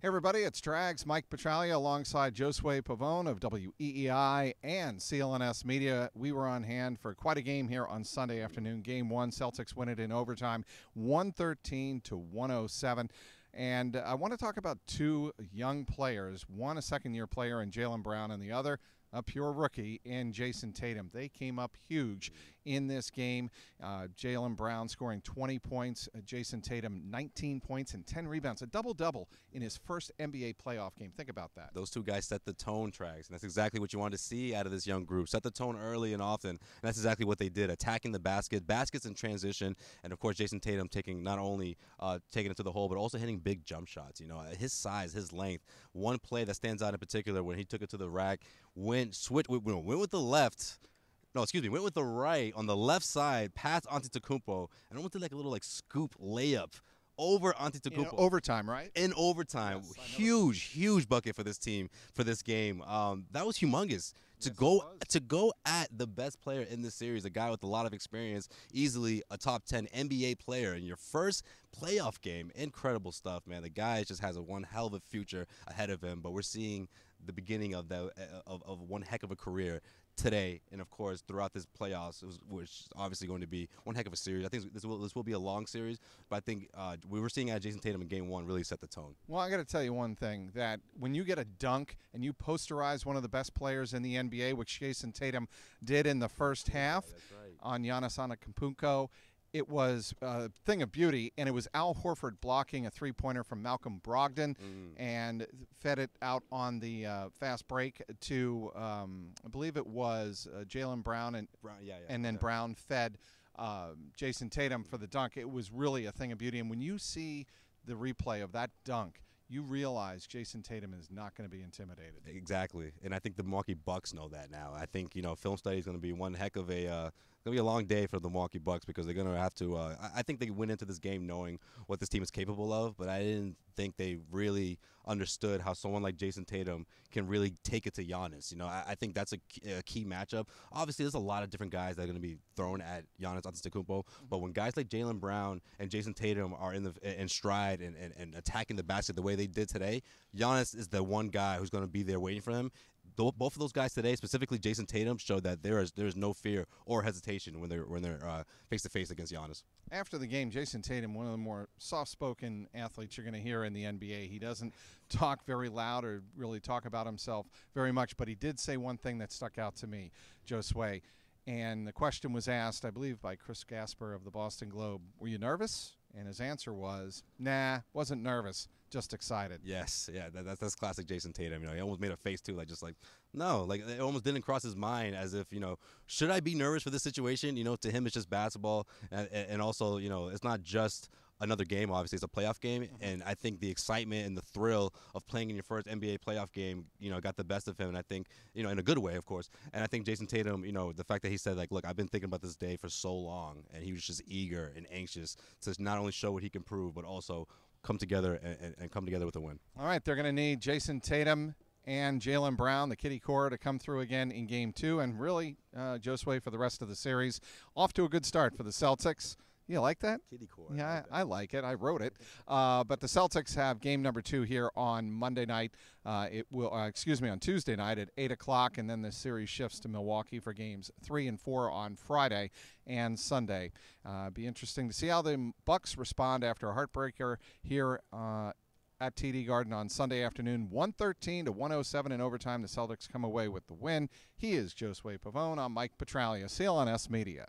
Hey everybody, it's Drags, Mike Petralia alongside Josue Pavone of WEEI and CLNS Media. We were on hand for quite a game here on Sunday afternoon. Game one, Celtics win it in overtime, 113-107. And I want to talk about two young players, one a second-year player in JAYLEN Brown and the other a pure rookie in Jayson Tatum. They came up huge in this game. JAYLEN Brown scoring 20 points, Jayson Tatum 19 points and 10 rebounds, a double-double in his first NBA playoff game. Think about that. Those two guys set the tone, Trags, and that's exactly what you wanted to see out of this young group. Set the tone early and often, and that's exactly what they did, attacking the baskets in transition, and of course Jayson Tatum taking not only taking it to the hole, but also hitting big jump shots. You know, his size, his length. One play that stands out in particular when he took it to the rack, went with the left. No, excuse me, went with the right on the left side, past Antetokounmpo, and went to like a little scoop layup over Antetokounmpo. Overtime, right? In overtime. Yes, huge bucket for this team for this game. That was humongous. To go at the best player in this series, a guy with a lot of experience, easily a top 10 NBA player in your first playoff game. Incredible stuff, man. The guy just has one hell of a future ahead of him, but we're seeing the beginning of one heck of a career today, and of course throughout this playoffs, which is obviously going to be one heck of a series. I think this will be a long series, but I think we were seeing Jayson Tatum in game one really set the tone. Well, I got to tell you one thing, that when you get a dunk and you posterize one of the best players in the NBA, which Jayson Tatum did in the first half on Giannis Antetokounmpo, it was a thing of beauty, and it was Al Horford blocking a three-pointer from Malcolm Brogdon and fed it out on the fast break to, I believe it was JAYLEN Brown, and then Brown fed Jayson Tatum for the dunk. It was really a thing of beauty, and when you see the replay of that dunk, you realize Jayson Tatum is not going to be intimidated. Exactly, and I think the Milwaukee Bucks know that now. I think, film study is going to be one heck of a going to be a long day for the Milwaukee Bucks, because they're going to have to I think they went into this game knowing what this team is capable of, but I didn't think they really understood how someone like Jayson Tatum can really take it to Giannis. I think that's a key matchup. Obviously, there's a lot of different guys that are going to be thrown at Giannis Antetokounmpo, but when guys like JAYLEN Brown and Jayson Tatum are in stride and attacking the basket the way they did today, Giannis is the one guy who's going to be there waiting for him. Both of those guys today, specifically Jayson Tatum, showed that there is no fear or hesitation when they're face to face against Giannis. After the game, Jayson Tatum, one of the more soft-spoken athletes you're going to hear in the NBA. He doesn't talk very loud or really talk about himself very much, but he did say one thing that stuck out to me, Josue. And the question was asked, I believe, by Chris Gasper of the Boston Globe, were you nervous? And his answer was, nah, wasn't nervous, just excited. Yes, yeah, that's classic Jayson Tatum. He almost made a face too, no, it almost didn't cross his mind, as if, should I be nervous for this situation? To him it's just basketball, and also, it's not just another game. Obviously, it's a playoff game, and I think the excitement and the thrill of playing in your first NBA playoff game, got the best of him, and I think, in a good way, of course. And I think Jayson Tatum, the fact that he said, look, I've been thinking about this day for so long, and he was just eager and anxious to not only show what he can prove, but also come together and come together with a win. All right, they're going to need Jayson Tatum and JAYLEN Brown, the Kitty Core, to come through again in Game 2, and really, Josue, for the rest of the series, off to a good start for the Celtics. You like that? Kitty Core. Yeah, I like it. I wrote it. But the Celtics have game number 2 here on Monday night. It will, on Tuesday night at 8 o'clock, and then the series shifts to Milwaukee for games 3 and 4 on Friday and Sunday. Be interesting to see how the Bucks respond after a heartbreaker here at TD Garden on Sunday afternoon, 113-107 in overtime. The Celtics come away with the win. He is Josue Pavone. I'm Mike Petralia, CLNS Media.